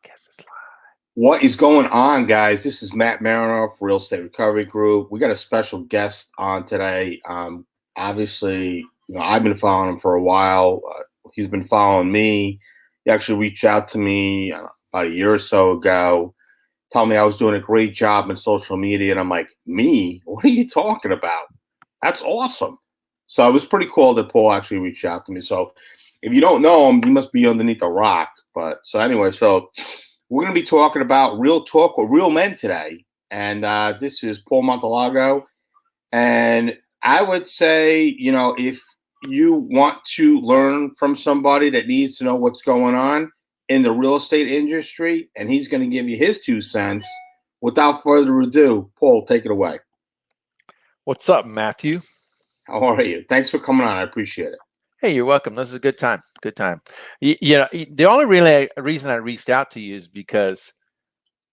Podcast is live. What is going on, guys? This is Matt Marinoff, Real Estate Recovery Group. We got a special guest on today. Obviously, I've been following him for a while. He's been following me. He actually reached out to me about a year or so ago, telling me I was doing a great job in social media. And I'm like, me? What are you talking about? That's awesome. So it was pretty cool that Paul actually reached out to me. So if you don't know him, you must be underneath a rock. But so anyway, we're going to be talking about real talk with real men today. And this is Paul Montelongo. And I would say, if you want to learn from somebody that needs to know what's going on in the real estate industry, and he's going to give you his 2 cents, without further ado, Paul, take it away. What's up, Matthew? How are you? Thanks for coming on. I appreciate it. Hey, you're welcome. This is a good time. Good time. The only reason I reached out to you is because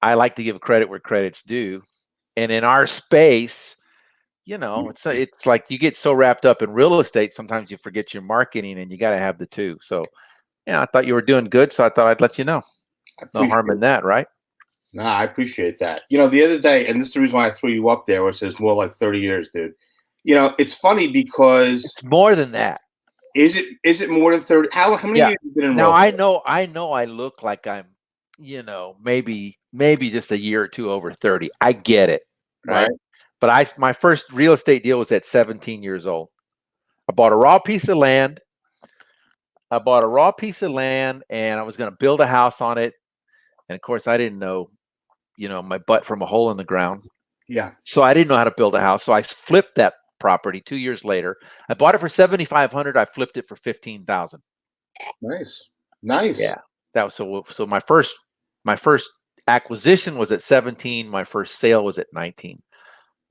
I like to give credit where credit's due. And in our space, it's like you get so wrapped up in real estate, sometimes you forget your marketing, and you got to have the two. So, I thought you were doing good, so I thought I'd let you know. No harm in that, right? No, I appreciate that. The other day, and this is the reason why I threw you up there, which is more like 30 years, dude. It's funny because it's more than that. Is it more than 30? How many years have you been in real estate? I know I look like I'm, maybe just a year or two over 30. I get it. Right. But my first real estate deal was at 17 years old. I bought a raw piece of land. And I was going to build a house on it. And of course I didn't know, my butt from a hole in the ground. Yeah. So I didn't know how to build a house. So I flipped that property 2 years later. I bought it for $7,500. I flipped it for $15,000. Nice. Yeah, that was so. My first acquisition was at 17. My first sale was at 19.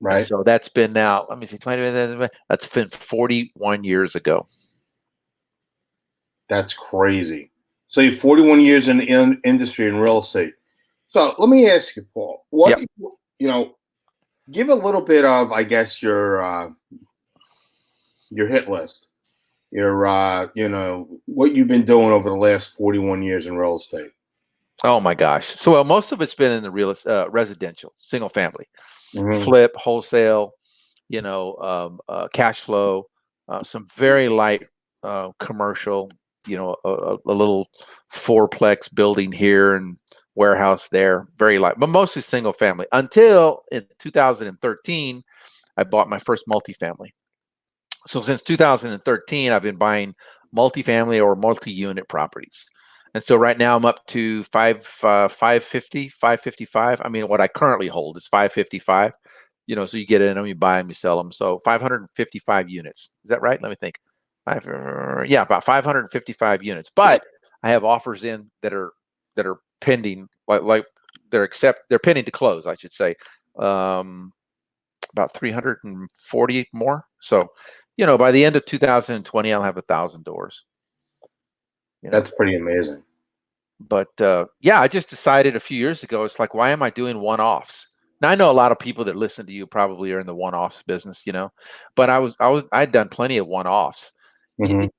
Right. And so that's been now. Let me see. That's been 41 years ago. That's crazy. So you're 41 years in the industry in real estate. So let me ask you, Paul. What give a little bit of, I guess, your hit list, your what you've been doing over the last 41 years in real estate. Oh my gosh! So most of it's been in the residential, single family, flip, wholesale, cash flow, some very light commercial, a little fourplex building here and warehouse there, very light, but mostly single family. Until in 2013, I bought my first multifamily. So since 2013, I've been buying multifamily or multi-unit properties. And so right now I'm up to 555. I mean, what I currently hold is 555. So you get in them, you buy them, you sell them. So 555 units. Is that right? Let me think. About 555 units. But I have offers in that are pending, like they're pending to close, I should say. About 340 more. So, by the end of 2020, I'll have 1,000 doors. That's pretty amazing. But I just decided a few years ago, it's like, why am I doing one-offs? Now I know a lot of people that listen to you probably are in the one-offs business, but I'd done plenty of one-offs. You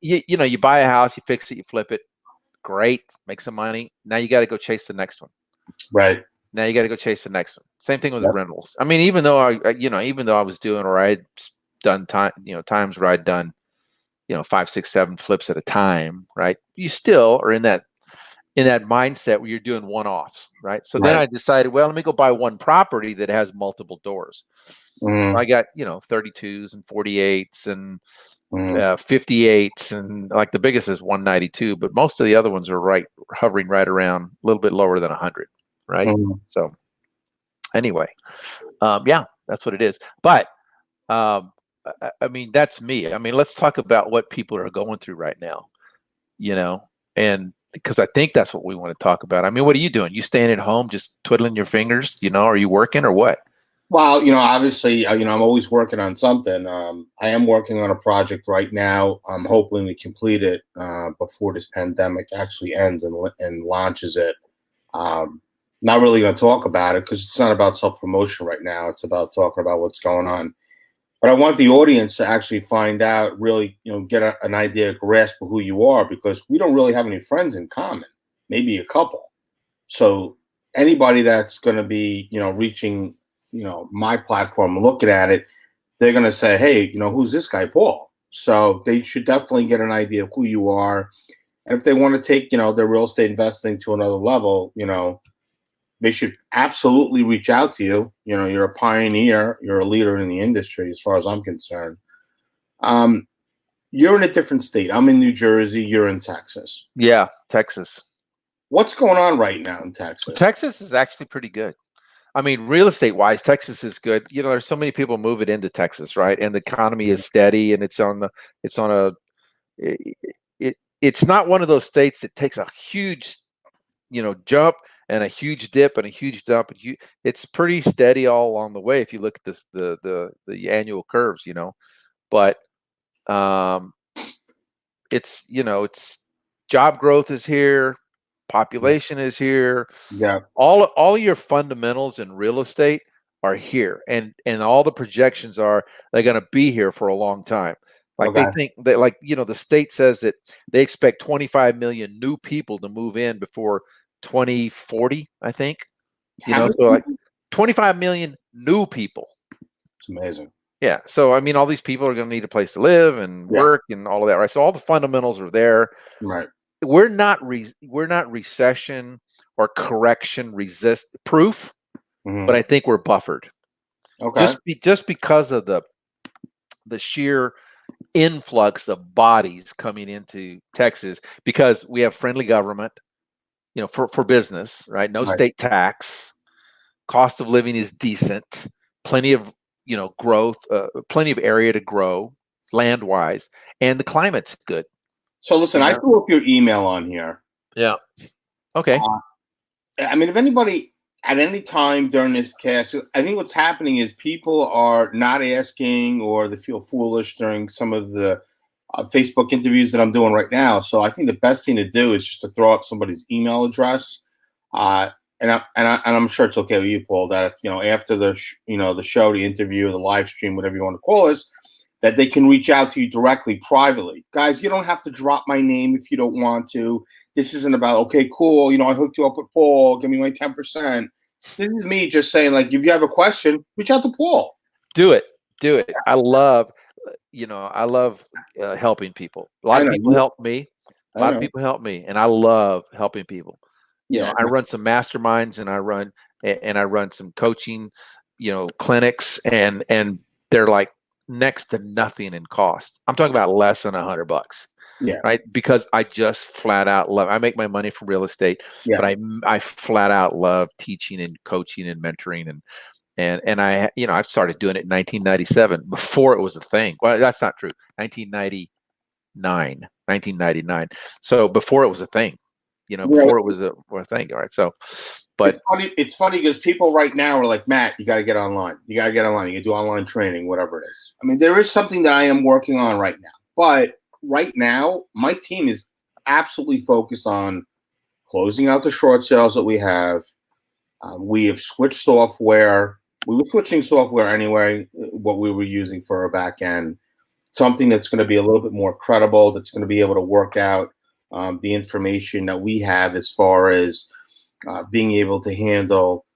buy a house, you fix it, you flip it, great, make some money. Now you got to go chase the next one. Right. Now you got to go chase the next one. Same thing with the rentals. I mean, even though I was doing, or I'd done times where I'd done, 5, 6, 7 flips at a time, right? You still are in that mindset where you're doing one-offs, right? So then I decided, well, let me go buy one property that has multiple doors. I got, 32s and 48s and 58s, and like the biggest is 192, but most of the other ones are hovering right around a little bit lower than 100, right? So anyway, that's what it is. But I mean, that's me. I mean, let's talk about what people are going through right now, and because I think that's what we want to talk about. I mean, what are you doing? You staying at home, just twiddling your fingers? Are you working or what? Well, obviously, I'm always working on something. I am working on a project right now. I'm hoping we complete it before this pandemic actually ends and launches it. Not really going to talk about it because it's not about self-promotion right now. It's about talking about what's going on. But I want the audience to actually find out, really, get an idea, a grasp of who you are, because we don't really have any friends in common, maybe a couple. So anybody that's going to be, reaching, my platform, looking at it, they're going to say, hey, who's this guy, Paul? So they should definitely get an idea of who you are. And if they want to take, their real estate investing to another level, they should absolutely reach out to you. You're a pioneer, you're a leader in the industry, as far as I'm concerned. Um, you're in a different state. I'm in New Jersey. You're in Texas. Yeah, Texas. What's going on right now in Texas? Texas is actually pretty good. I mean, real estate wise, Texas is good. There's so many people moving into Texas, right? And the economy is steady, and it's on a it's not one of those states that takes a huge, jump and a huge dip and a huge dump. It's pretty steady all along the way if you look at the annual curves, But it's job growth is here, population is here. Yeah. All your fundamentals in real estate are here, and all the projections are they're going to be here for a long time. Like Okay. they think that, like, the state says that they expect 25 million new people to move in before 2040, I think. How many So like people? 25 million new people. It's amazing. Yeah. So I mean, all these people are going to need a place to live and Yeah. work and all of that, right? So all the fundamentals are there. Right. We're not recession or correction resist proof, but I think we're buffered. Okay. Just because of the sheer influx of bodies coming into Texas, because we have friendly government, for business, right? No Right. state tax, cost of living is decent, plenty of growth, plenty of area to grow land wise, and the climate's good. So listen, I threw up your email on here. Yeah. Okay. I mean, if anybody at any time during this cast, I think what's happening is people are not asking, or they feel foolish during some of the Facebook interviews that I'm doing right now. So I think the best thing to do is just to throw up somebody's email address. And I'm sure it's okay with you, Paul, that if, after the the show, the interview, the live stream, whatever you want to call this, that they can reach out to you directly, privately. Guys, you don't have to drop my name if you don't want to. This isn't about, okay, cool, I hooked you up with Paul, give me my 10%. This is me just saying, like, if you have a question, reach out to Paul. Do it. I love helping people. A lot of people help me. A lot of people help me, and I love helping people. I run some masterminds, and I run some coaching, clinics, and they're like next to nothing in cost. I'm talking about less than $100. Yeah. Right. Because I just flat out love, I make my money from real estate, but I flat out love teaching and coaching and mentoring, and I've started doing it in 1997 before it was a thing. Well, that's not true. 1999. So before it was a thing, before it was a thing. All right. So, but it's funny because people right now are like, Matt, you got to get online. You got to get online. You got to do online training, whatever it is. I mean, there is something that I am working on right now, but right now my team is absolutely focused on closing out the short sales that we have. We have switched software. We were switching software anyway, what we were using for our back end, something that's going to be a little bit more credible, that's going to be able to work out the information that we have as far as being able to handle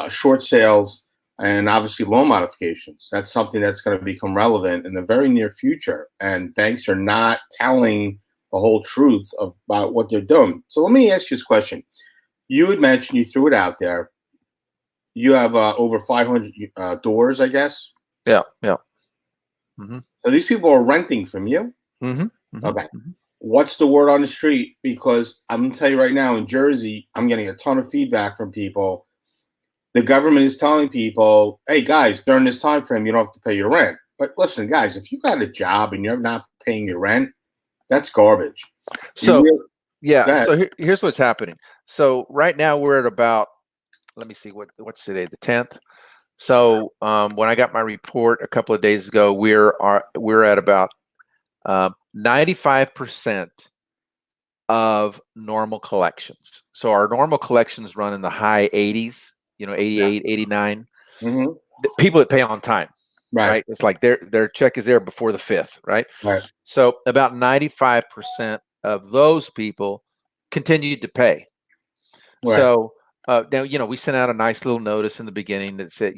short sales and obviously loan modifications. That's something that's going to become relevant in the very near future. And banks are not telling the whole truth about what they're doing. So let me ask you this question. You had mentioned, you threw it out there, you have over 500 doors, I guess. Yeah. Mm-hmm. So these people are renting from you. Mm-hmm. Mm-hmm. Okay. Mm-hmm. What's the word on the street? Because I'm going to tell you right now, in Jersey, I'm getting a ton of feedback from people. The government is telling people, hey, guys, during this time frame, you don't have to pay your rent. But listen, guys, if you got a job and you're not paying your rent, that's garbage. So, so here's what's happening. So right now we're at about, let me see, what's today, the 10th. So when I got my report a couple of days ago, we're at about 95% of normal collections. So our normal collections run in the high 80s, 88, 89. Mm-hmm. People that pay on time, right? It's like their check is there before the 5th, right? Right. So about 95% of those people continued to pay. Right. So Now, we sent out a nice little notice in the beginning that said,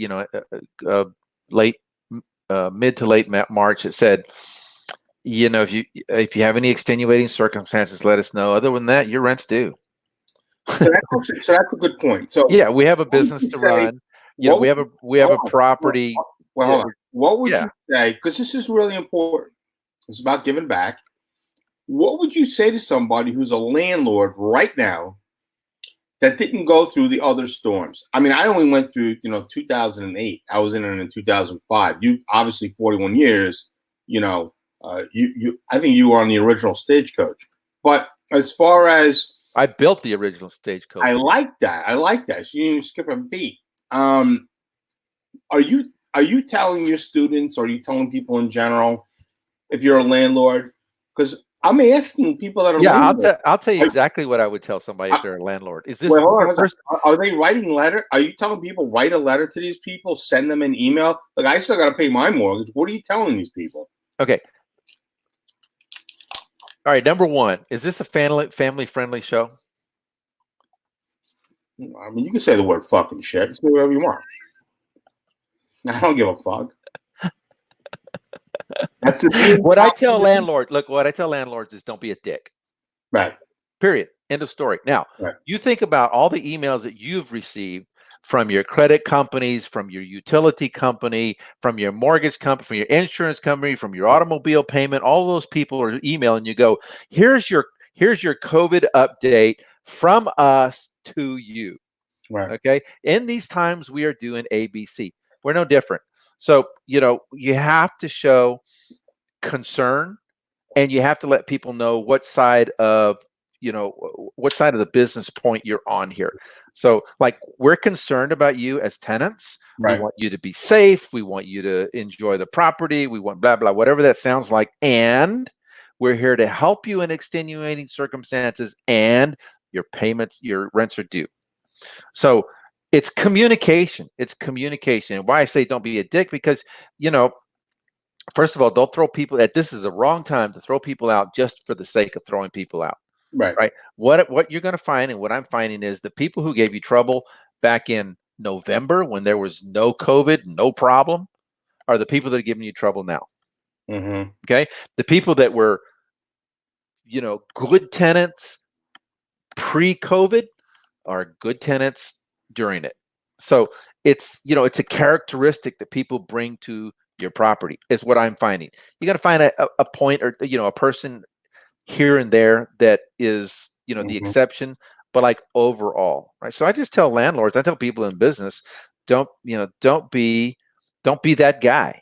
late, mid to late March. It said, if you have any extenuating circumstances, let us know. Other than that, your rent's due. So that's a good point. So yeah, we have a business to run. We have a property. Hold on. What would Yeah. you say? Because this is really important. It's about giving back. What would you say to somebody who's a landlord right now that didn't go through the other storms? I mean, I only went through, 2008. I was in it in 2005. You obviously 41 years. I think you were on the original Stagecoach. But as far as I built the original Stagecoach. I like that. So you didn't skip a beat. Are you telling your students, or are you telling people in general, if you're a landlord? Because I'm asking people that are landlords. I'll tell you exactly what I would tell somebody if they're a landlord. Is this are they writing letter? Are you telling people write a letter to these people, send them an email? Like, I still got to pay my mortgage. What are you telling these people? Okay. All right. Number one, is this a family friendly show? I mean, you can say the word fucking shit. You say whatever you want. I don't give a fuck. That's what I tell landlords is don't be a dick. Right. Period. End of story. Now, You think about all the emails that you've received from your credit companies, from your utility company, from your mortgage company, from your insurance company, from your automobile payment. All those people are emailing you. Go, here's your COVID update from us to you. Right. Okay. In these times, we are doing ABC. We're no different. So, you have to show concern, and you have to let people know what side of the business point you're on here. So, like, we're concerned about you as tenants. Right. We want you to be safe. We want you to enjoy the property. We want blah, blah, whatever that sounds like. And we're here to help you in extenuating circumstances, and your payments, your rents are due. So it's communication. And why I say don't be a dick, because, first of all, don't throw people at this is a wrong time to throw people out just for the sake of throwing people out. Right. What you're going to find, and what I'm finding, is the people who gave you trouble back in November when there was no COVID, no problem, are the people that are giving you trouble now. Mm-hmm. Okay. The people that were, good tenants pre-COVID are good tenants during it. So it's a characteristic that people bring to your property, is what I'm finding. You got to find a point, or a person here and there that is the exception, but like overall, right? So I just tell landlords, I tell people in business, don't be that guy,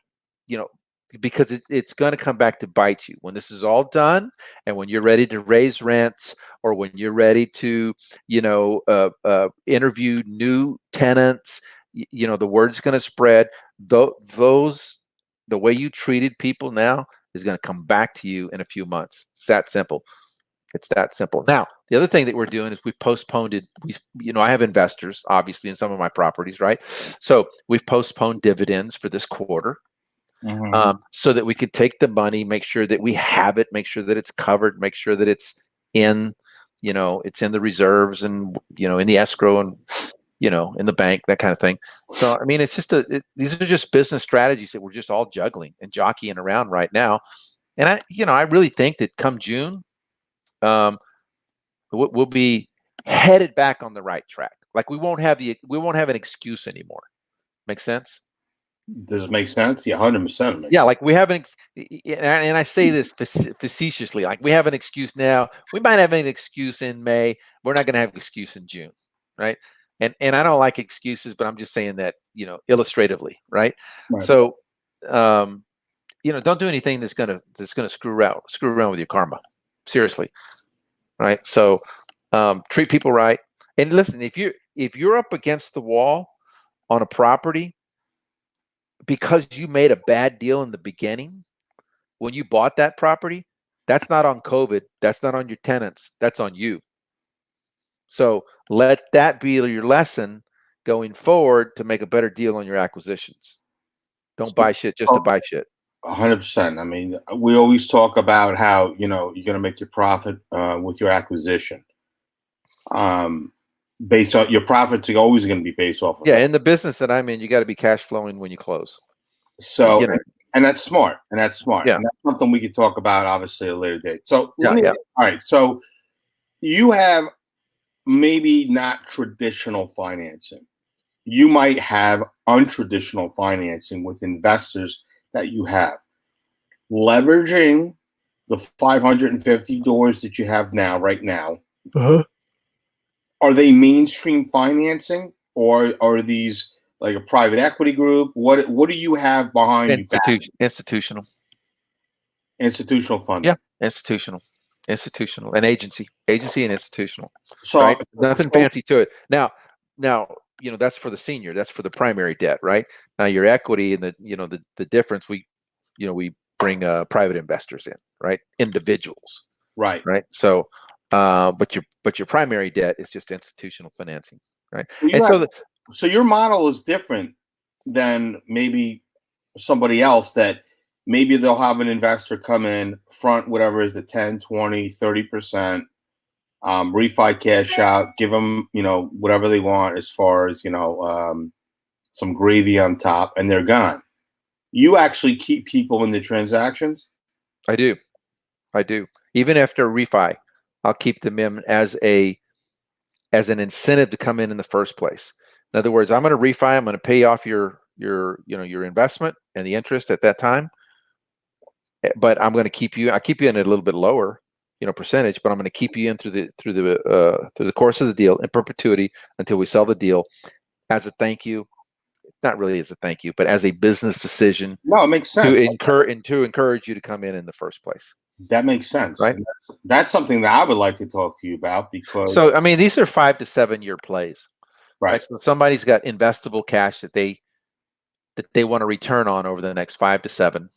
because it's going to come back to bite you when this is all done, and when you're ready to raise rents, or when you're ready to interview new tenants. The word's going to spread. The way you treated people now is going to come back to you in a few months. It's that simple. Now, the other thing that we're doing is we've postponed it. I have investors, obviously, in some of my properties, right? So we've postponed dividends for this quarter. So that we could take the money, make sure that we have it, make sure that it's covered, make sure that it's in, it's in the reserves, and, in the escrow, and, in the bank, that kind of thing. So, I mean, it's just these are just business strategies that we're just all juggling and jockeying around right now. And I really think that come June, we'll be headed back on the right track. Like, we won't have an excuse anymore. Make sense? Does it make sense? Yeah, 100%. Yeah, like we haven't, and I say this facetiously, like we have an excuse now. We might have an excuse in May. We're not going to have an excuse in June, right? And I don't like excuses, but I'm just saying that, illustratively, right? So, don't do anything that's gonna screw around with your karma. Seriously, right? So, treat people right. And listen, if you're up against the wall on a property because you made a bad deal in the beginning when you bought that property, that's not on COVID. That's not on your tenants. That's on you. So let that be your lesson going forward to make a better deal on your acquisitions. Don't buy shit just to buy shit. 100%. I mean, we always talk about how, you're going to make your profit with your acquisition. based on your profits are always going to be based off of Yeah, that. in the business that I'm in, you got to be cash flowing when you close. So, You know, and that's smart, and that's yeah, something we could talk about obviously at a later date. So yeah, let me. yeah. All right, so you have maybe not traditional financing. You might have untraditional financing with investors that you have leveraging the 550 doors that you have now, right now. Uh-huh. Are they mainstream financing, or are these like a private equity group? What do you have behind you back? Institutional. Institutional Yeah, funding. institutional, and agency and institutional, So, right? Nothing so fancy to it. Now, that's for the senior. That's for the primary debt, right? Now your equity and the difference. We bring private investors in, right? Individuals, right. right? So, but your primary debt is just institutional financing, right? So you And have so so your model is different than maybe somebody else that maybe they'll have an investor come in front whatever is the 10, 20, 30%, refi cash out, give them, whatever they want as far as, some gravy on top, and they're gone. You actually keep people in the transactions. I do, I do. Even after a refi, I'll keep them in as an incentive to come in the first place. In other words, I'm going to refi. I'm going to pay off your investment and the interest at that time, but I'm going to keep you. I keep you in a little bit lower, percentage, but I'm going to keep you in through the course of the deal in perpetuity until we sell the deal as a thank you. It's not really as a thank you, but as a business decision No, it makes to sense. encourage you to come in the first place, That makes sense. right? And that's something that I would like to talk to you about because, So I mean, these are 5 to 7 year plays, right? right. So somebody's got investable cash that they want to return on over the next 5 to 7,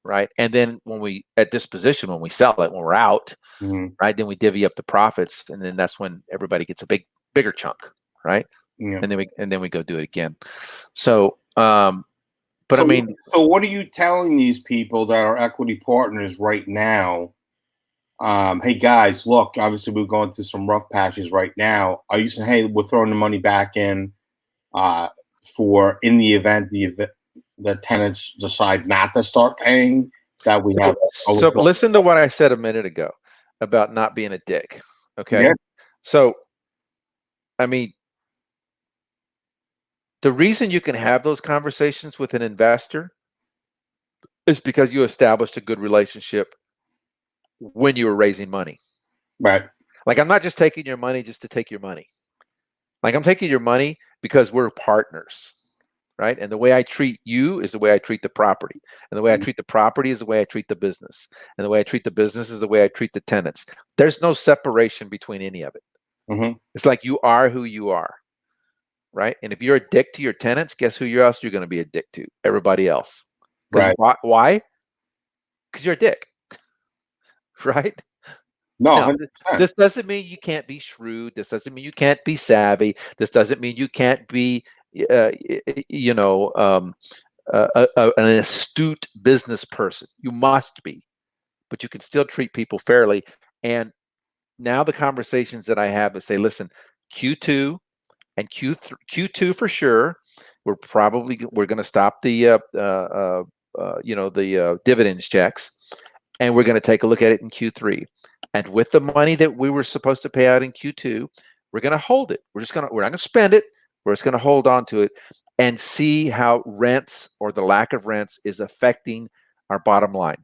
right? And then when we at disposition, when we sell it, when we're out, Hmm. right, then we divvy up the profits, and then that's when everybody gets a bigger chunk, right? Yeah. And then we go do it again. So, but I So, mean, so what are you telling these people that are equity partners right now? Hey guys, look, obviously we're going through some rough patches right now. Are you saying, hey, we're throwing the money back in uh, for in the event the tenants decide not to start paying, that we have? so listen to what I said a minute ago about not being a dick. Okay, Yeah, so I mean, the reason you can have those conversations with an investor is because you established a good relationship when you were raising money. right. Like, I'm not just taking your money just to take your money. Like, I'm taking your money because we're partners, right? And the way I treat you is the way I treat the property. And the way I treat the property is the way I treat the business. And the way I treat the business is the way I treat the tenants. There's no separation between any of it. Mm-hmm. It's like you are who you are, right? And if you're a dick to your tenants, guess who else you're going to be a dick to? Everybody else. Because Right. why? Because you're a dick, right? No, Now, 100%. this doesn't mean you can't be shrewd. This doesn't mean you can't be savvy. This doesn't mean you can't be, uh, you know, um, an astute business person. You must be, but you can still treat people fairly. And now the conversations that I have is say, listen, Q2 and Q2 for sure. We're going to stop the dividends checks, and we're going to take a look at it in Q3. And with the money that we were supposed to pay out in Q2, we're going to hold it. We're not going to spend it. We're just going to hold on to it and see how rents or the lack of rents is affecting our bottom line.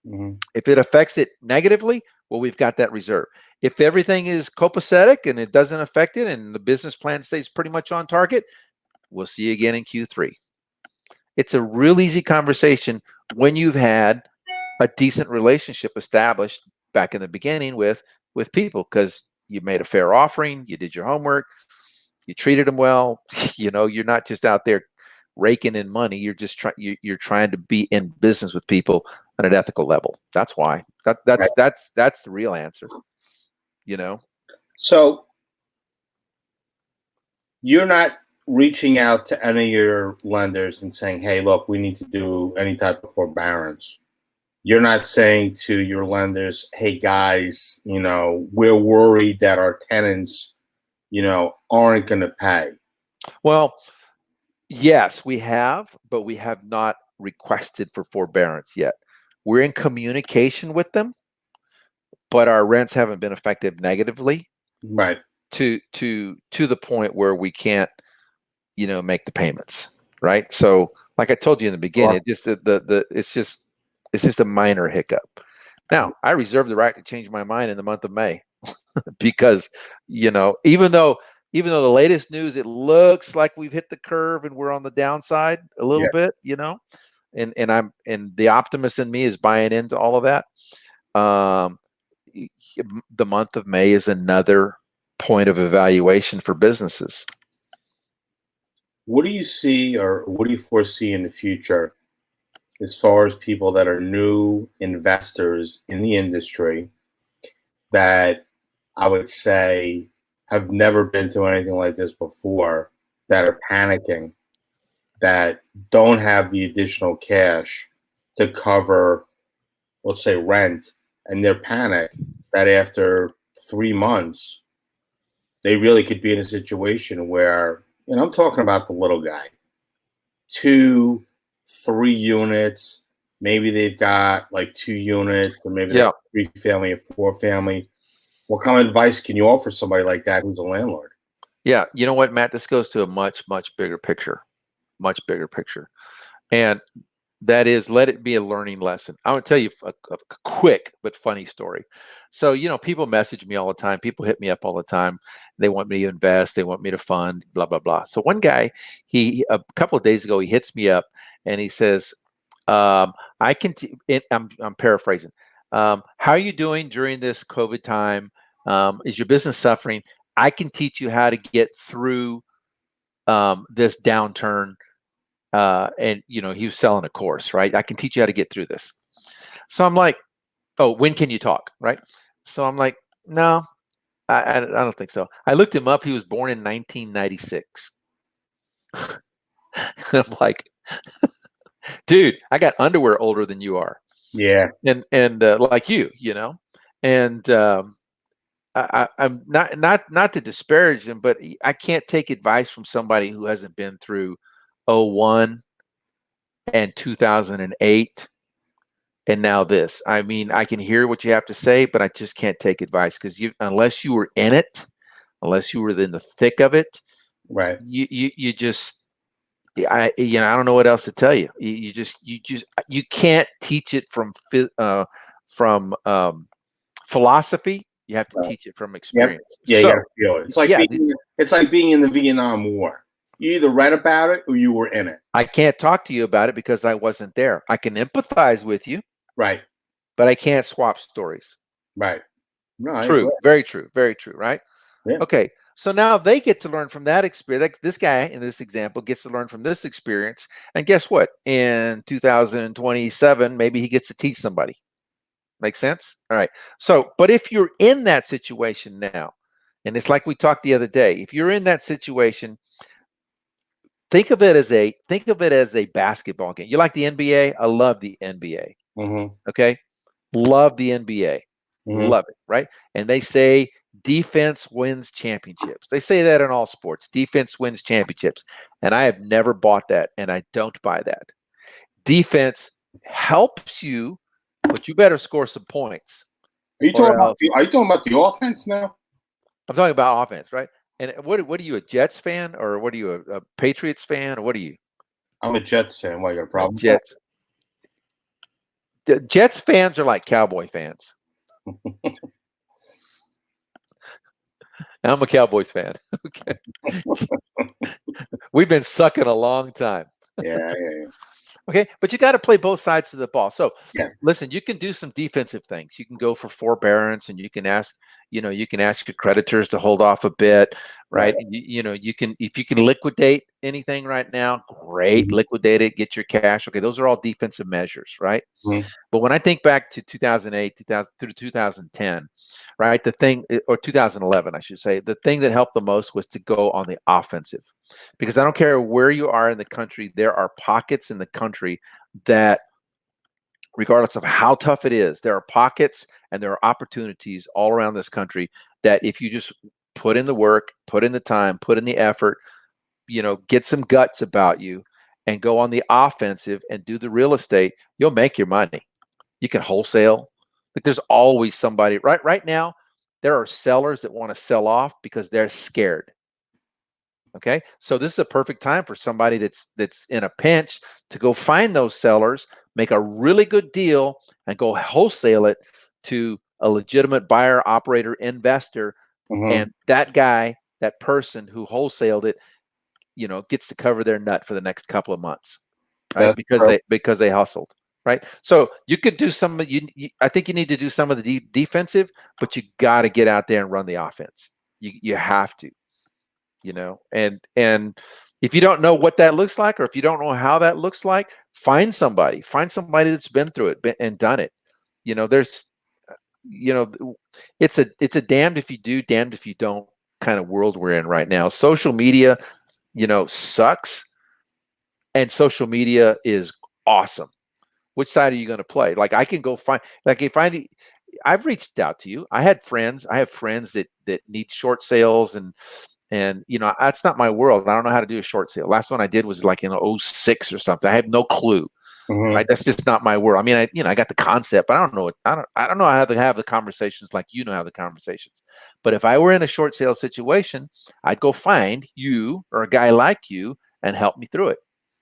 Mm-hmm. If it affects it negatively, well, we've got that reserve. If everything is copacetic and it doesn't affect it and the business plan stays pretty much on target, we'll see you again in Q3. It's a real easy conversation when you've had a decent relationship established back in the beginning with people, because you made a fair offering, you did your homework, you treated them well. You're not just out there raking in money. You're trying to be in business with people on an ethical level. That's why. Right. That's the real answer. You know. So you're not reaching out to any of your lenders and saying, hey, look, we need to do any type of forbearance. You're not saying to your lenders, hey, guys, we're worried that our tenants aren't going to pay? Well, yes, we have, but we have not requested for forbearance yet. We're in communication with them, but our rents haven't been affected negatively Right. to the point where we can't, make the payments, right? So, like I told you in the beginning, Sure. it just it's just a minor hiccup. Now, I reserve the right to change my mind in the month of May because, even though the latest news, it looks like we've hit the curve and we're on the downside a little Yeah. bit, and the optimist in me is buying into all of that. Um, the month of May is another point of evaluation for businesses. What do you see, or what do you foresee in the future as far as people that are new investors in the industry that I would say have never been through anything like this before, that are panicking, that don't have the additional cash to cover, let's say, rent, and they're panicked that after 3 months, they really could be in a situation where, I'm talking about the little guy, 2, 3 units. Maybe they've got like 2 units, or maybe they have Yeah. 3 family or 4 family. What kind of advice can you offer somebody like that who's a landlord? Yeah. You know what, Matt? This goes to a much, much bigger picture, much bigger picture. And that is, let it be a learning lesson. I want to tell you a quick but funny story. So, people message me all the time. People hit me up all the time. They want me to invest. They want me to fund, blah, blah, blah. So one guy, a couple of days ago, he hits me up and he says, I can, I'm paraphrasing. How are you doing during this COVID time? Is your business suffering? I can teach you how to get through this downturn. And he was selling a course, right? I can teach you how to get through this. So I'm like, oh, when can you talk, right? So I'm like, no, I don't think so. I looked him up. He was born in 1996. I'm like, dude, I got underwear older than you are, Yeah. and like and I'm not to disparage him, but I can't take advice from somebody who hasn't been through '01 and 2008 and now this. I mean, I can hear what you have to say, but I just can't take advice because unless you were in it, unless you were in the thick of it, Right. you just, I don't know what else to tell you. You can't teach it from philosophy. You have to Right. teach it from Yep. experience. Yeah, you gotta So feel it. It's like yeah, being in the Vietnam War. You either read about it or you were in it. I can't talk to you about it because I wasn't there. I can empathize with you, Right. but I can't swap stories. Right. No, I agree. True, very true, right? Yeah. Okay, so now they get to learn from that experience. Like this guy in this example gets to learn from this experience, and guess what? In 2027, maybe he gets to teach somebody. Make sense? All right. So, but if you're in that situation now, and it's like we talked the other day, if you're in that situation, think of it as a basketball game. You like the NBA? I love the NBA. Mm-hmm. Okay, love the NBA. Mm-hmm. Love it, right? And they say defense wins championships. They say that in all sports. Defense wins championships. And I have never bought that, and I don't buy that. Defense helps you, but you better score some points, or else. Are you talking about the offense now? I'm talking about offense, right? And what are you, a Jets fan, or what are you, a Patriots fan, or what are you? I'm a Jets fan. Why, you got a A problem with Jets. The Jets fans are like Cowboy fans. I'm a Cowboys fan. Okay. We've been sucking a long time. that? Yeah. Okay, but you got to play both sides of the ball. So Yeah. listen, you can do some defensive things. You can go for forbearance, and you can ask your creditors to hold off a bit, Right. right? And you can, if you can liquidate anything right now, great, Mhm. liquidate it, get your cash. Okay, those are all defensive measures, right? Mhm. But when I think back to 2008, 2000 through 2010, right, or 2011, I should say, the thing that helped the most was to go on the offensive. Because I don't care where you are in the country, there are pockets in the country that, regardless of how tough it is, there are pockets and there are opportunities all around this country that if you just put in the work, put in the time, put in the effort, get some guts about you and go on the offensive and do the real estate, you'll make your money. You can wholesale. Like there's always somebody right now. There are sellers that want to sell off because they're scared. Okay. So this is a perfect time for somebody that's in a pinch to go find those sellers, make a really good deal and go wholesale it to a legitimate buyer, operator, investor. And that guy, that person who wholesaled it, gets to cover their nut for the next couple of months, right? Because they hustled, right? So you could do some. I think you need to do some of the defensive, but you got to get out there and run the offense. You have to, and if you don't know what that looks like, or if you don't know how that looks like, find somebody that's been through it and done it. There's, it's a damned if you do, damned if you don't kind of world we're in right now. Social media, sucks, and social media is awesome. Which side are you going to play? Like I can go find, like if I've reached out to you. I have friends that need short sales and that's not my world. I don't know how to do a short sale. Last one I did was like in 06 or something. I have no clue. Right? That's just not my world. I mean, I got the concept, but I don't know I don't know how to have the conversations like how the conversations. But if I were in a short sale situation, I'd go find you or a guy like you and help me through it.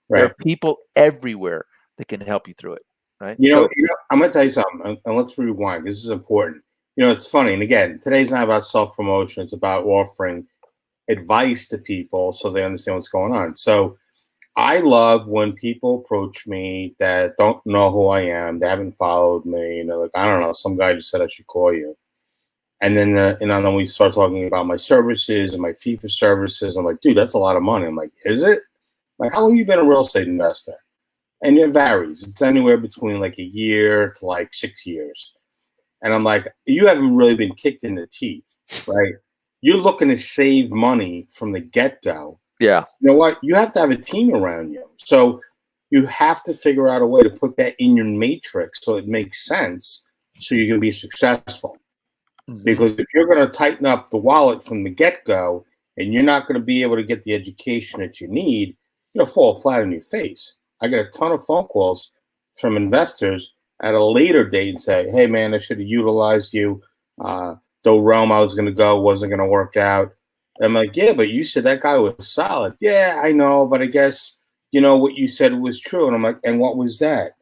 Right. There are people everywhere that can help you through it. Right. I'm going to tell you something, and let's rewind. This is important. It's funny. And again, today's not about self-promotion. It's about offering advice to people so they understand what's going on. So I love when people approach me that don't know who I am, they haven't followed me, and they're like, I don't know, some guy just said I should call you. And then then we start talking about my services and my fee for services. I'm like, dude, that's a lot of money. I'm like, is it? Like, how long have you been a real estate investor? And it varies. It's anywhere between like a year to like 6 years. And I'm like, you haven't really been kicked in the teeth, right? You're looking to save money from the get-go. Yeah. You know what? You have to have a team around you. So you have to figure out a way to put that in your matrix so it makes sense so you can be successful. Because if you're going to tighten up the wallet from the get-go and you're not going to be able to get the education that you need, you'll fall flat on your face. I get a ton of phone calls from investors at a later date and say, hey, man, I should have utilized you. The realm I was going to go wasn't going to work out. And I'm like, yeah, but you said that guy was solid. Yeah, I know, but I guess, what you said was true. And I'm like, and what was that?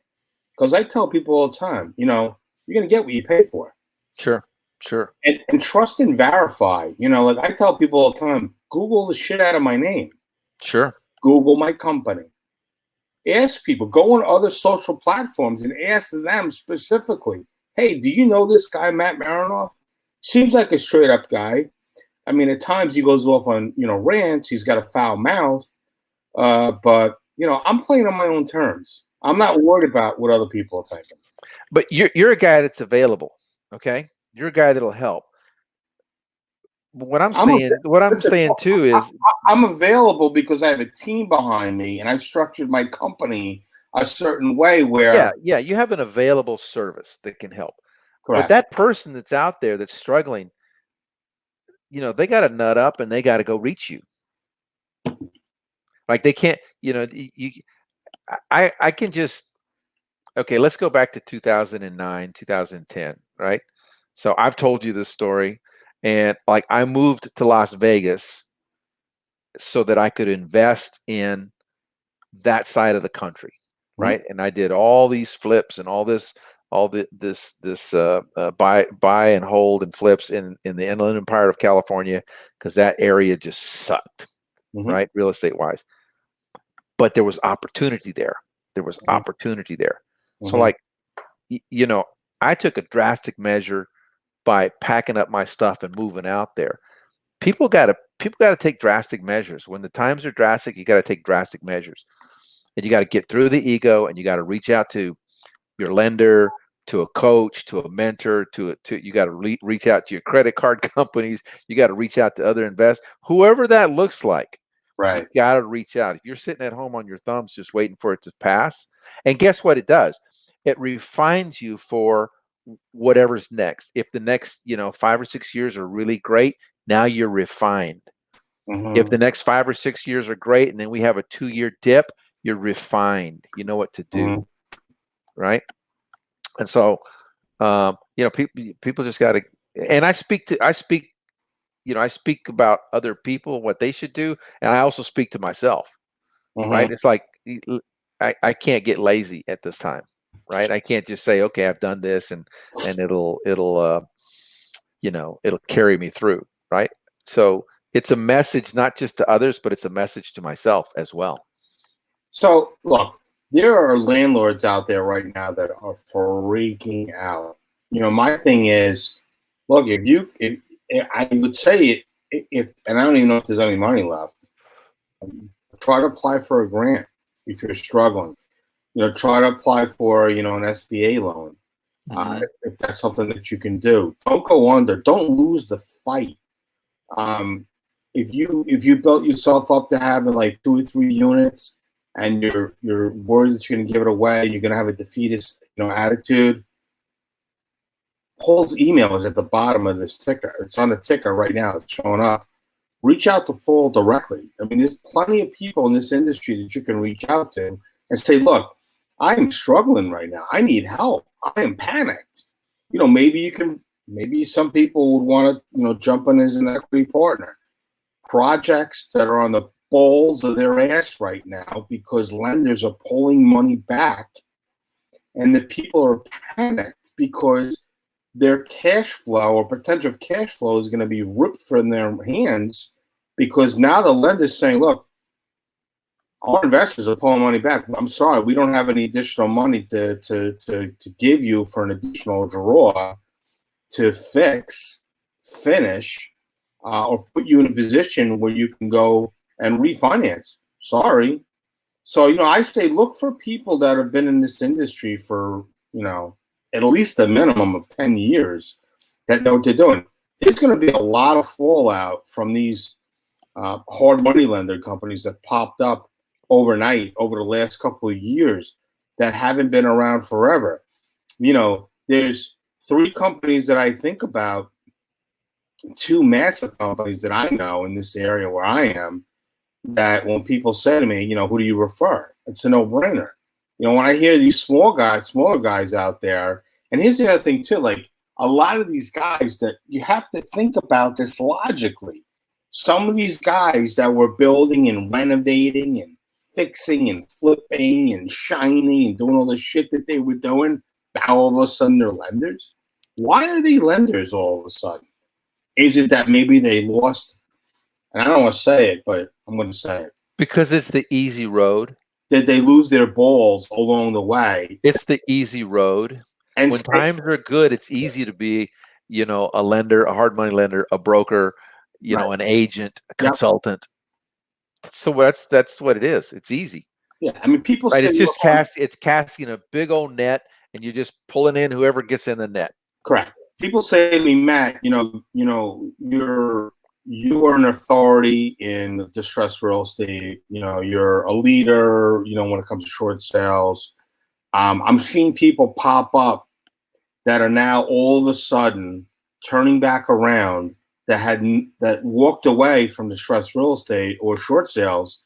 Because I tell people all the time, you're going to get what you pay for. Sure. And trust and verify. Like I tell people all the time, Google the shit out of my name. Sure. Google my company. Ask people, go on other social platforms and ask them specifically, hey, do you know this guy, Matt Marinoff? Seems like a straight up guy. I mean, at times he goes off on, rants. He's got a foul mouth. But, I'm playing on my own terms. I'm not worried about what other people are thinking. But you're a guy that's available, okay? You're a guy that'll help. What I'm saying too is I'm available because I have a team behind me and I structured my company a certain way where you have an available service that can help. Correct. But that person that's out there that's struggling, they got to nut up and they got to go reach you. Like they can't, I can just, okay, let's go back to 2009, 2010, right? So I've told you this story, and like I moved to Las Vegas so that I could invest in that side of the country, right? And I did all these flips and this buy and hold and flips in the Inland Empire of California because that area just sucked, right, real estate wise. But there was opportunity there. So like, I took a drastic measure by packing up my stuff and moving out there. People got to take drastic measures. When the times are drastic, you got to take drastic measures. And you got to get through the ego, and you got to reach out to your lender, to a coach, to a mentor, you got to reach out to your credit card companies. You got to reach out to other investors, whoever that looks like. Right. You got to reach out. If you're sitting at home on your thumbs just waiting for it to pass, and guess what it does? It refines you for whatever's next. If the next, 5 or 6 years are really great, Now you're refined. If Mm-hmm. the next 5 or 6 years are great and then we have a 2-year dip, you're refined. You know what to do, Mm-hmm. right? And so, people just got to. And I speak about other people, what they should do, and I also speak to myself, right? Mm-hmm. It's like I can't get lazy at this time, right? I can't just say, okay, I've done this, and it'll carry me through, right? So it's a message not just to others, but it's a message to myself as well. So, look, there are landlords out there right now that are freaking out. My thing is, look, if I would say if, and I don't even know if there's any money left, try to apply for a grant if you're struggling. Try to apply for, an SBA loan, Mm-hmm. if that's something that you can do. Don't go under. Don't lose the fight. Um, if you built yourself up to having like 2 or 3 units, and you're worried that you're going to give it away, you're going to have a defeatist attitude. Paul's email is at the bottom of this ticker. It's on the ticker right now. It's showing up. Reach out to Paul directly. I mean, there's plenty of people in this industry that you can reach out to and say, look, I'm struggling right now. I need help. I am panicked. Maybe some people would want to, jump in as an equity partner. Projects that are on the balls of their ass right now because lenders are pulling money back, and the people are panicked because their cash flow or potential cash flow is going to be ripped from their hands, because now the lender's saying, look, our investors are pulling money back. I'm sorry, we don't have any additional money to give you for an additional draw to finish, or put you in a position where you can go and refinance. Sorry. So, I say look for people that have been in this industry for, at least a minimum of 10 years that know what they're doing. There's going to be a lot of fallout from these hard money lender companies that popped up overnight over the last couple of years that haven't been around forever. There's 3 companies that I think about, 2 massive companies that I know in this area where I am, that when people say to me, who do you refer? It's a no-brainer. When I hear these smaller guys out there, and here's the other thing too, like a lot of these guys that you have to think about this logically. Some of these guys that were building and renovating and fixing and flipping and shining and doing all the shit that they were doing, now all of a sudden they're lenders. Why are they lenders all of a sudden? Is it that maybe they lost? And I don't want to say it, but I'm going to say it. Because it's the easy road. Did they lose their balls along the way? It's the easy road. And When times are good, it's easy to be, a lender, a hard money lender, a broker, right. an agent, a Yep. consultant. So that's what it is. It's easy. Yeah, I mean, people right. say It's just it's casting a big old net, and you're just pulling in whoever gets in the net. Correct. People say to me, Matt, you are an authority in distressed real estate. You're a leader. When it comes to short sales, I'm seeing people pop up that are now all of a sudden turning back around, that walked away from distressed real estate or short sales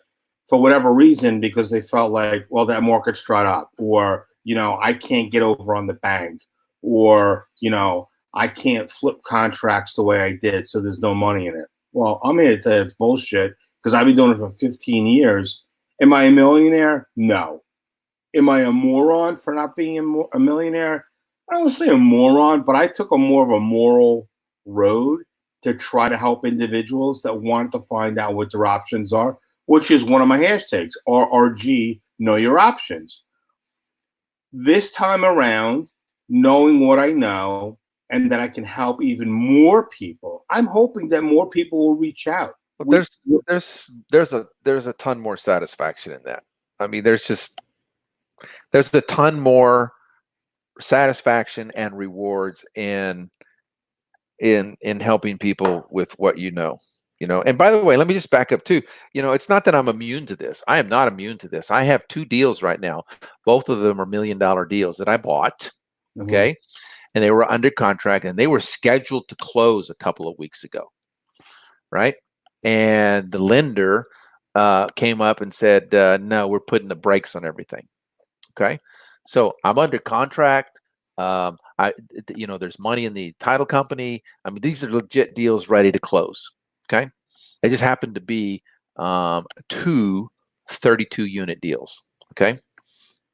for whatever reason, because they felt like, well, that market's dried up, or I can't get over on the bank, or I can't flip contracts the way I did, so there's no money in it. Well, I'm here to tell you it's bullshit, because I've been doing it for 15 years. Am I a millionaire? No. Am I a moron for not being a millionaire? I don't say a moron, but I took a more of a moral road to try to help individuals that want to find out what their options are, which is one of my hashtags, RRG, know your options. This time around, knowing what I know and that I can help even more people, I'm hoping that more people will reach out. But there's a ton more satisfaction in that. I mean, there's a ton more satisfaction and rewards in helping people with what and by the way, let me just back up too. It's not that I'm immune to this. I am not immune to this. I have 2 deals right now. Both of them are $1 million deals that I bought. Okay. And they were under contract, and they were scheduled to close a couple of weeks ago. right? And the lender came up and said, no, we're putting the brakes on everything. Okay. So I'm under contract. There's money in the title company. I mean, these are legit deals ready to close. Okay. They just happen to be two 32 unit deals. Okay.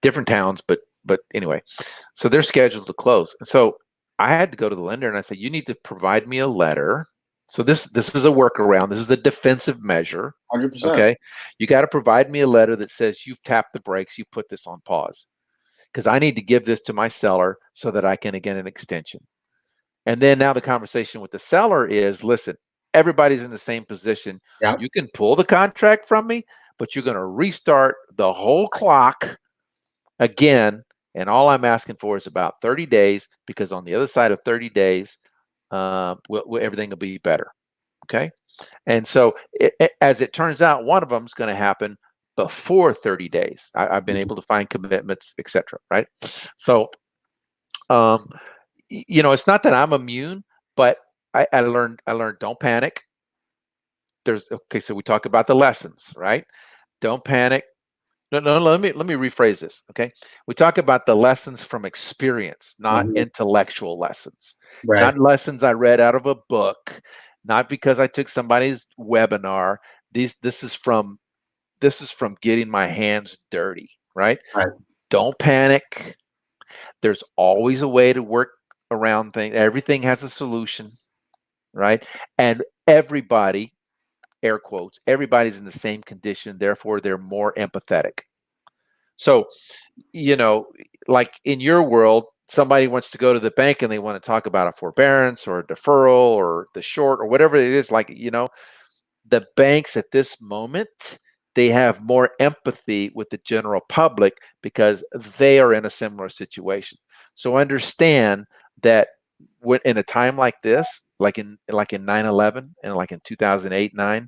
Different towns, but anyway, so they're scheduled to close. And so I had to go to the lender and I said, you need to provide me a letter. So this is a workaround. This is a defensive measure. 100%. Okay. You got to provide me a letter that says you've tapped the brakes, you've put this on pause. Because I need to give this to my seller so that I can get an extension. And then now the conversation with the seller is, listen, everybody's in the same position. Yeah. You can pull the contract from me, but you're going to restart the whole clock again. And all I'm asking for is about 30 days, because on the other side of 30 days, everything will be better. Okay. And so as it turns out, one of them is going to happen before 30 days. I've been able to find commitments, etc. Right. So, it's not that I'm immune, but I learned don't panic. So we talk about the lessons, right? Don't panic. No, let me rephrase this. Okay. We talk about the lessons from experience, not Mhm. intellectual lessons, Right. not lessons I read out of a book, not because I took somebody's webinar. This is from getting my hands dirty, right? Right. Don't panic. There's always a way to work around things. Everything has a solution, right? And everybody, air quotes, everybody's in the same condition. Therefore, they're more empathetic. So, like in your world, somebody wants to go to the bank and they want to talk about a forbearance or a deferral or the short or whatever it is. Like, the banks at this moment, they have more empathy with the general public because they are in a similar situation. So understand that when in a time like this, like in 9/11 and like in 2008, 9,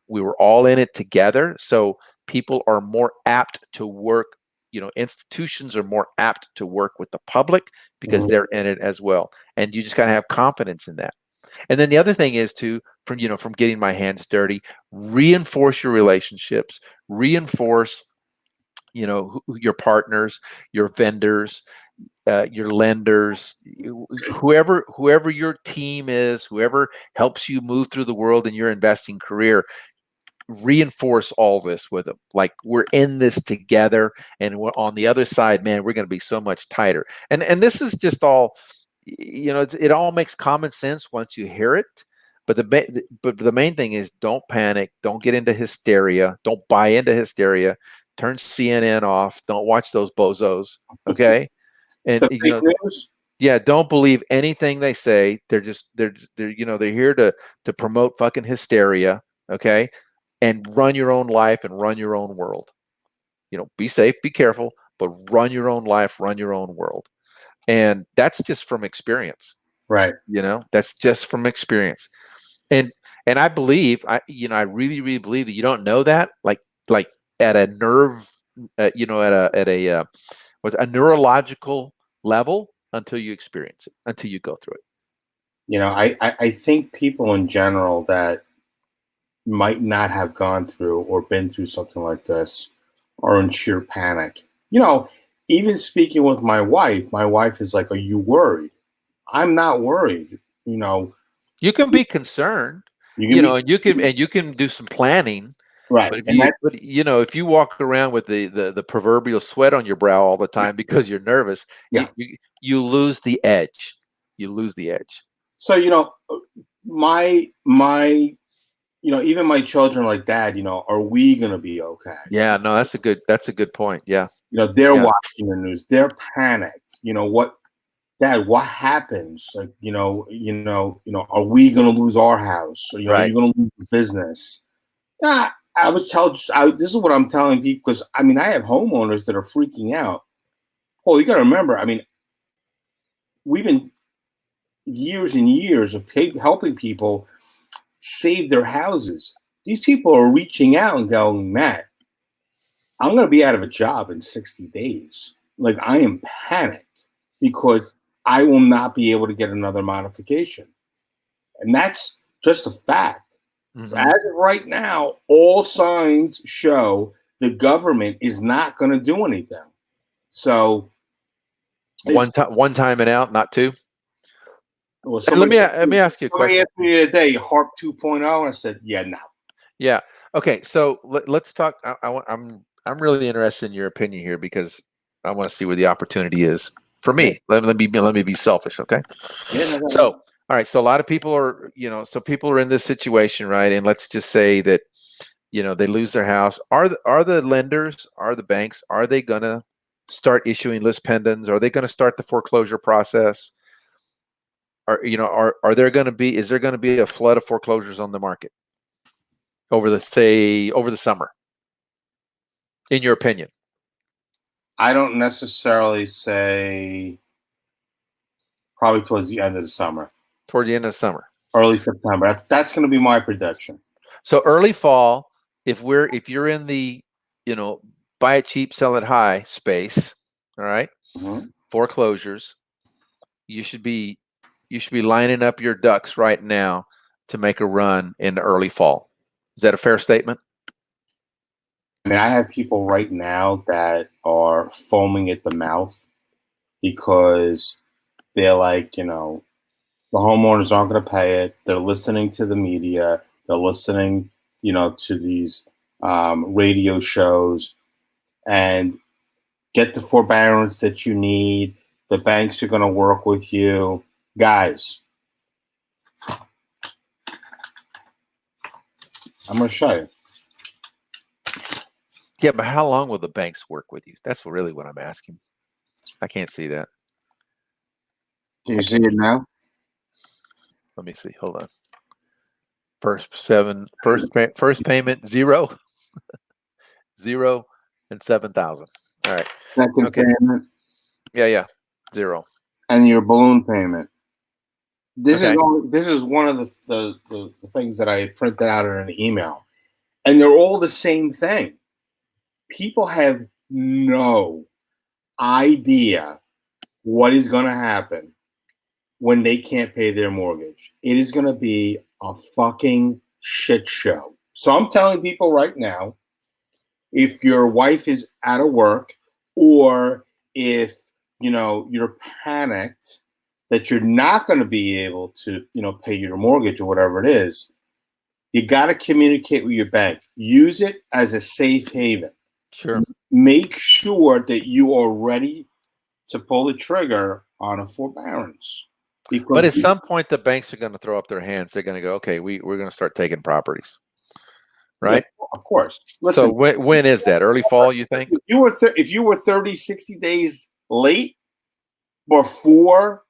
we were all in it together. So people are more apt to work, institutions are more apt to work with the public because Mhm. they're in it as well. And you just got to have confidence in that. And then the other thing is to, from getting my hands dirty, reinforce your relationships, reinforce, your partners, your vendors, your lenders, whoever your team is, whoever helps you move through the world in your investing career. Reinforce all this with them. Like, we're in this together, and we're on the other side, man, we're going to be so much tighter. And this is just all, it all makes common sense once you hear it. But the main thing is, don't panic, don't get into hysteria, don't buy into hysteria, turn CNN off, don't watch those bozos. Okay. And The fake news. yeah, don't believe anything they say. They're here to promote fucking hysteria. Okay. And run your own life and run your own world. Be safe, be careful, but run your own life, run your own world. And that's just from experience. Right. That's just from experience. And I believe, I really, really believe that you don't know that, like at a nerve, at a what's a neurological level, until you experience it, until you go through it. I think people in general that might not have gone through or been through something like this are in sheer panic. Even speaking with my wife is like, "Are you worried?" I'm not worried. You can be concerned, You can be and you can do some planning. right, But if and you that but if you walk around with the proverbial sweat on your brow all the time because you're nervous, you yeah. you lose the edge. You lose the edge. So my even my children like, Dad, are we gonna be okay? Yeah, no, that's a good point. Yeah. They're Yeah. watching the news. They're panicked. What, Dad? What happens? Like, are we gonna lose our house? Or, are Right. you gonna lose the business? Yeah, this is what I'm telling people, because I have homeowners that are freaking out. Well, you got to remember. We've been years and years of helping people save their houses. These people are reaching out and going, Matt, I'm going to be out of a job in 60 days. Like, I am panicked because I will not be able to get another modification. And that's just a fact. As of right now, all signs show the government is not going to do anything. So one time and out, not two. Well, And let me ask you a question. Somebody asked me the other day, HARP 2.0, and I said, yeah, no. Yeah. Okay. So let's talk. I'm really interested in your opinion here because I want to see where the opportunity is for me. Let me be selfish. Okay. Yeah, no. So all right. So a lot of people are, so people are in this situation, right? And let's just say that, they lose their house. Are the lenders, are the banks, are they gonna start issuing list pendants? Are they gonna start the foreclosure process? Are there going to be, is there going to be a flood of foreclosures on the market over the summer, in your opinion? I don't necessarily say probably towards the end of the summer. Toward the end of the summer. Early September. That's going to be my prediction. So early fall, if you're in the, buy it cheap, sell it high space, all right, foreclosures, you should be lining up your ducks right now to make a run in the early fall. Is that a fair statement? I mean, I have people right now that are foaming at the mouth because they're like, the homeowners aren't going to pay it. They're listening to the media. They're listening, to these radio shows, and get the forbearance that you need. The banks are going to work with you. Guys, I'm going to show you. Yeah, but how long will the banks work with you? That's really what I'm asking. I can't see that. Can you see it now? Let me see. Hold on. First payment, zero, zero, and 7,000. All right. Second payment. Yeah, zero. And your balloon payment. This is one of the things that I printed out in an email, and they're all the same thing. People have no idea what is going to happen when they can't pay their mortgage. It is going to be a fucking shit show. So I'm telling people right now, if your wife is out of work, or if you're panicked that you're not going to be able to pay your mortgage or whatever it is, you got to communicate with your bank. Use it as a safe haven. Sure. Make sure that you are ready to pull the trigger on a forbearance. But at some point, the banks are going to throw up their hands. They're going to go, okay, we're going to start taking properties, right? Yeah, of course. Listen, so when is that? Early fall, you think? If you were 30, 60 days late before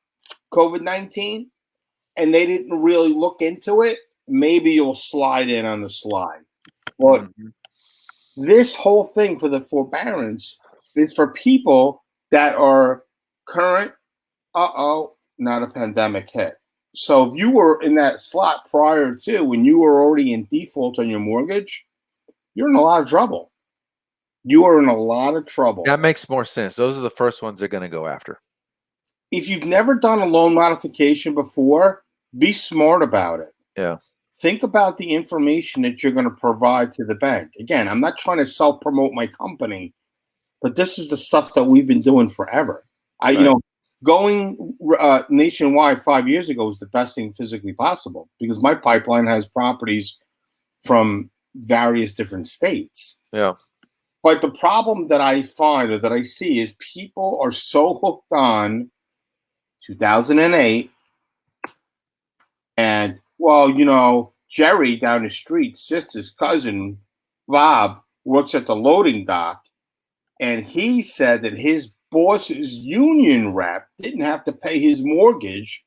COVID-19 and they didn't really look into it, maybe you'll slide in on the slide. But this whole thing for the forbearance is for people that are current, not a pandemic hit. So if you were in that slot prior to, when you were already in default on your mortgage, you're in a lot of trouble. You are in a lot of trouble. That makes more sense. Those are the first ones they're going to go after. If you've never done a loan modification before, be smart about it. Yeah. Think about the information that you're going to provide to the bank. Again, I'm not trying to self-promote my company, but this is the stuff that we've been doing forever. Going nationwide 5 years ago was the best thing physically possible because my pipeline has properties from various different states. Yeah. But the problem that I find or that I see is people are so hooked on 2008 and, Jerry down the street, sister's cousin, Bob, works at the loading dock, and he said that his boss's union rep didn't have to pay his mortgage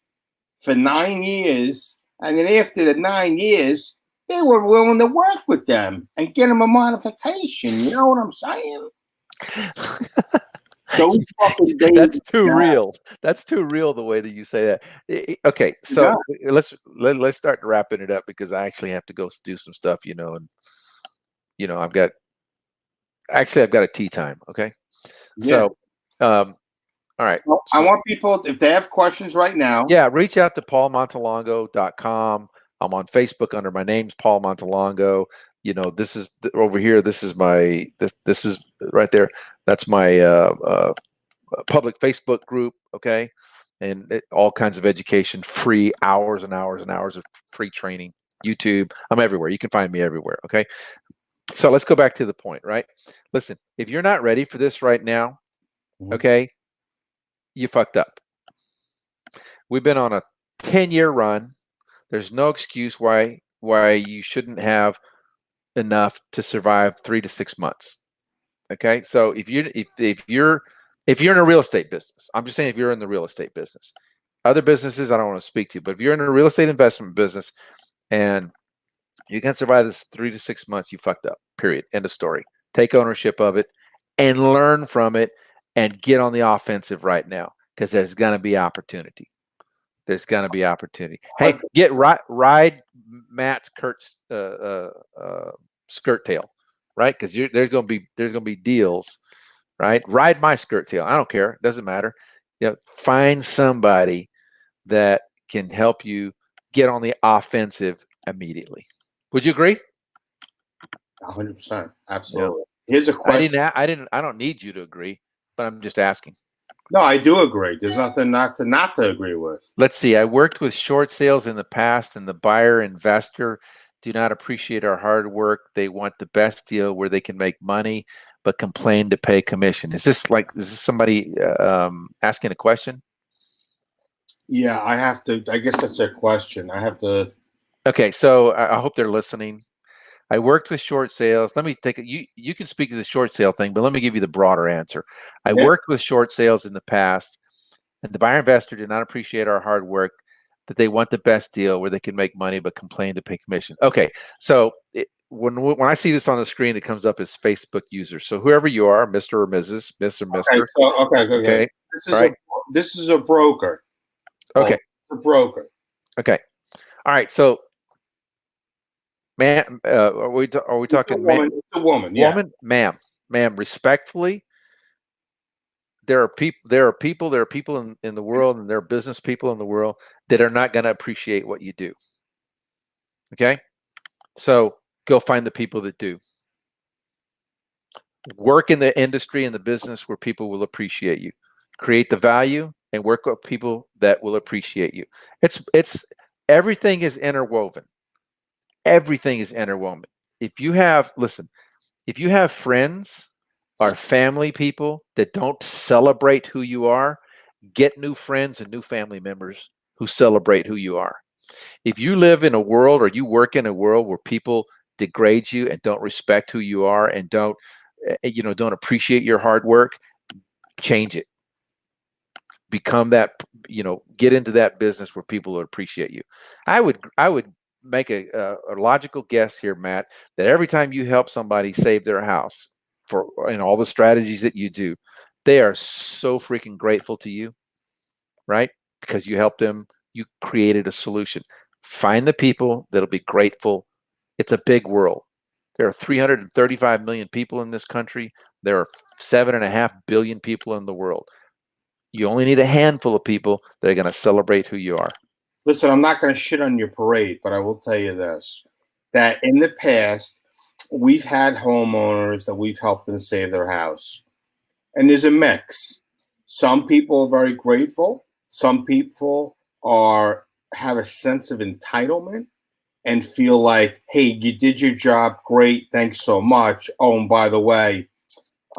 for 9 years, and then after the 9 years, they were willing to work with them and get them a modification. You know what I'm saying? That's too real. That's too real the way that you say that. Okay, so let's start wrapping it up because I actually have to go do some stuff, and I've got a tea time. Okay, so all right. Well, I want people, if they have questions right now, reach out to paulmontelongo.com. I'm on Facebook under my name's Paul Montelongo. This is over here. This is my this is right there. That's my public Facebook group. Okay, and all kinds of education, free hours and hours and hours of free training. YouTube. I'm everywhere. You can find me everywhere. Okay. So let's go back to the point, right? Listen, if you're not ready for this right now, okay, you fucked up. We've been on a 10-year run. There's no excuse why you shouldn't have enough to survive 3 to 6 months. Okay? So if you're in a real estate business, I'm just saying if you're in the real estate business. Other businesses I don't want to speak to, but if you're in a real estate investment business and you can survive this 3 to 6 months, you fucked up. Period. End of story. Take ownership of it and learn from it and get on the offensive right now because there's going to be opportunity. There's going to be opportunity. Hey, ride Matt's skirt tail, right? Because there's going to be deals, right? Ride my skirt tail. I don't care. It doesn't matter. Find somebody that can help you get on the offensive immediately. Would you agree? 100%. Absolutely. Yeah. Here's a question. I don't need you to agree, but I'm just asking. No, I do agree. There's nothing not to agree with. Let's see. I worked with short sales in the past, and the buyer investor do not appreciate our hard work. They want the best deal where they can make money, but complain to pay commission. Is this somebody asking a question? Yeah, I have to. I guess that's their question. I have to. Okay, so I hope they're listening. I worked with short sales. Let me take it. You can speak to the short sale thing, but let me give you the broader answer. I worked with short sales in the past, and the buyer investor did not appreciate our hard work, that they want the best deal where they can make money but complain to pay commission. Okay, so when I see this on the screen, it comes up as Facebook users. So whoever you are, Mr. or Mrs., Miss or Mr. Okay. This is a broker. Okay. A broker. Okay. All right. So, ma'am, are we talking man? It's a woman. Yeah. Woman, ma'am. Respectfully, there are people in the world, and there are business people in the world that are not going to appreciate what you do. Okay? So go find the people that do. Work in the industry and the business where people will appreciate you. Create the value and work with people that will appreciate you. It's everything is interwoven. Everything is interwoven. If you have friends or family people that don't celebrate who you are, get new friends and new family members who celebrate who you are. If you live in a world or you work in a world where people degrade you and don't respect who you are and don't appreciate your hard work, change it. Become that, get into that business where people will appreciate you. I would make a logical guess here, Matt, that every time you help somebody save their house for all the strategies that you do, they are so freaking grateful to you, right? Because you helped them, you created a solution. Find the people that'll be grateful. It's a big world. There are 335 million people in this country. There are 7.5 billion people in the world. You only need a handful of people that are going to celebrate who you are. Listen, I'm not going to shit on your parade, but I will tell you this, that in the past, we've had homeowners that we've helped them save their house. And there's a mix. Some people are very grateful. Some people have a sense of entitlement and feel like, hey, you did your job. Great. Thanks so much. Oh, and by the way.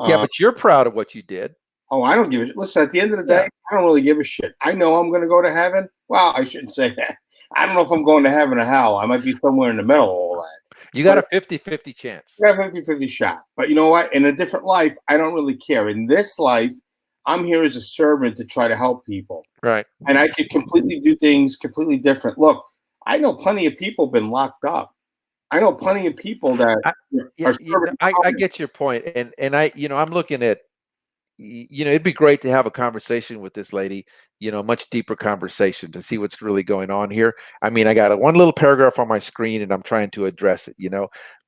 Yeah, but you're proud of what you did. Oh, I don't give a shit. Listen, at the end of the day, I don't really give a shit. I know I'm going to go to heaven. Well, I shouldn't say that. I don't know if I'm going to heaven or hell. I might be somewhere in the middle of all that. You got a 50-50 chance. You got a 50-50 shot. But you know what? In a different life, I don't really care. In this life, I'm here as a servant to try to help people. Right. And I could completely do things completely different. Look, I know plenty of people been locked up. I know plenty of people that I get your point. And I'm looking at, it'd be great to have a conversation with this lady, much deeper conversation to see what's really going on here. I mean, I got one little paragraph on my screen and I'm trying to address it,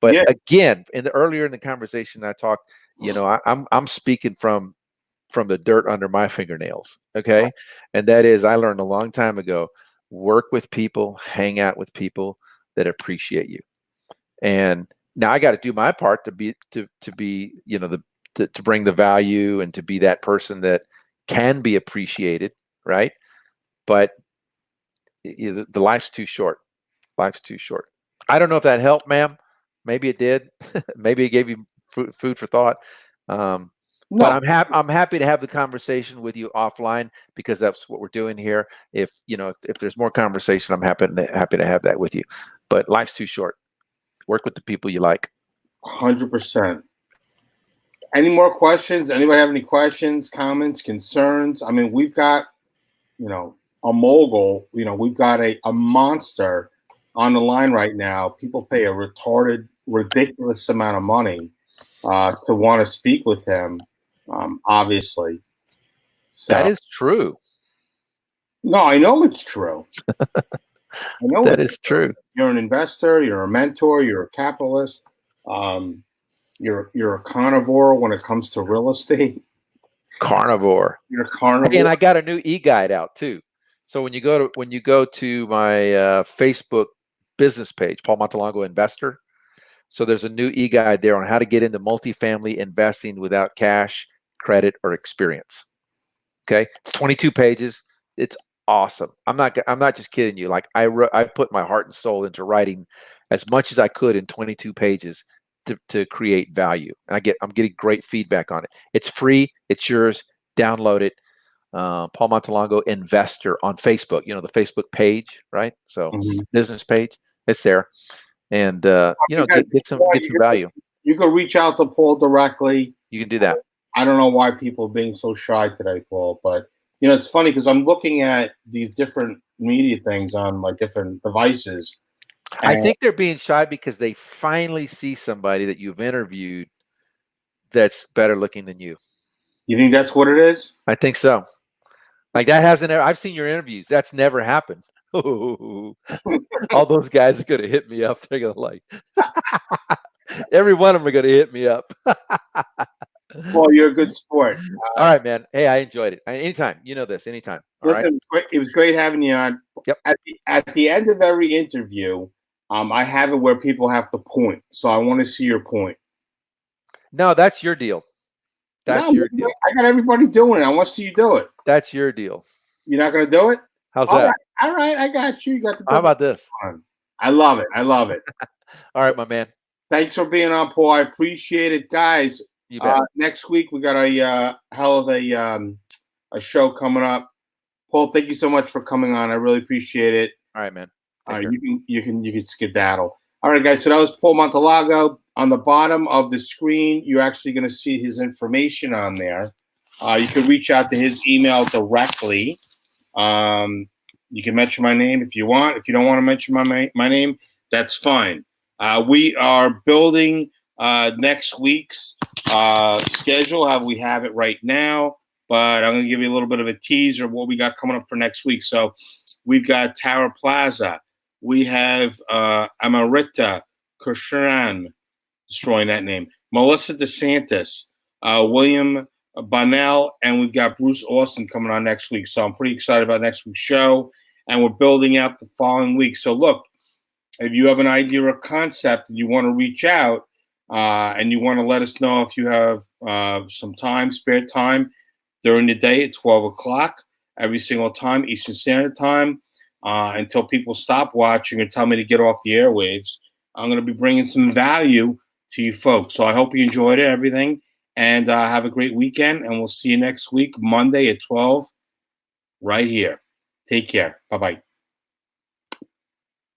but again, earlier in the conversation I talked, I'm speaking from the dirt under my fingernails. Okay. And that is, I learned a long time ago work with people, hang out with people that appreciate you. And now I got to do my part to be, you know, to bring the value and to be that person that can be appreciated, right? But the life's too short. Life's too short. I don't know if that helped, ma'am. Maybe it did. Maybe it gave you food for thought. But I'm happy to have the conversation with you offline, because that's what we're doing here. If you know, if there's more conversation, I'm happy to have that with you. But life's too short. Work with the people you like. 100%. Any more questions? Anybody have any questions, comments, concerns? I mean, we've got, you know, a mogul. You know, we've got a monster on the line right now. People pay a retarded, ridiculous amount of money to want to speak with him. Obviously, so, that is true. No, I know it's true. I know that is true. You're an investor. You're a mentor. You're a capitalist. You're a carnivore when it comes to real estate. Carnivore. You're a carnivore. Hey, and I got a new e-guide out too. So when you go to my Facebook business page, Paul Montelongo Investor. So there's a new e-guide there on how to get into multifamily investing without cash, credit, or experience. Okay, it's 22 pages. It's awesome. I'm not just kidding you. Like I put my heart and soul into writing as much as I could in 22 pages to create value, and I'm getting great feedback on it. It's free. It's yours. Download it. Paul Montelongo Investor on Facebook. You know, the Facebook page, right? So business page. It's there. And you know, get some value. You can reach out to Paul directly. You can do that. I don't know why people are being so shy today, Paul, but you know, it's funny because I'm looking at these different media things on my different devices. I think they're being shy because they finally see somebody that you've interviewed that's better looking than you. You think that's what it is? I think so. Like that hasn't ever, I've seen your interviews. That's never happened. All those guys are going to hit me up. They're going to like, every one of them are going to hit me up. Well, you're a good sport. All right, man. Hey, I enjoyed it. Anytime. You know this. Anytime. Listen, right? It was great having you on. Yep. At the end of every interview, I have it where people have to point. So I want to see your point. No, that's your deal. That's your deal. I got everybody doing it. I want to see you do it. That's your deal. You're not going to do it? How's that? All right. I got you. You got the. How about this? I love it. I love it. All right, my man. Thanks for being on, Paul. I appreciate it, guys. You bet. Next week we got a hell of a show coming up. Paul, thank you so much for coming on. I really appreciate it. All right, man. All right, you can skedaddle. All right, guys. So that was Paul Montelongo. On the bottom of the screen, you're actually going to see his information on there. You can reach out to his email directly. You can mention my name if you want. If you don't want to mention my name, that's fine. We are building next week's schedule. How we have it right now, but I'm going to give you a little bit of a teaser of what we got coming up for next week. So we've got Tower Plaza. We have Amarita Kushran, destroying that name, Melissa DeSantis, William Bonnell, and we've got Bruce Austin coming on next week. So I'm pretty excited about next week's show, and we're building out the following week. So look, if you have an idea or concept and you want to reach out and you want to let us know if you have some time, spare time during the day at 12 o'clock every single time, Eastern Standard Time, until people stop watching and tell me to get off the airwaves, I'm going to be bringing some value to you folks. So I hope you enjoyed it, everything, and have a great weekend, and we'll see you next week, Monday at 12, right here. Take care. Bye-bye.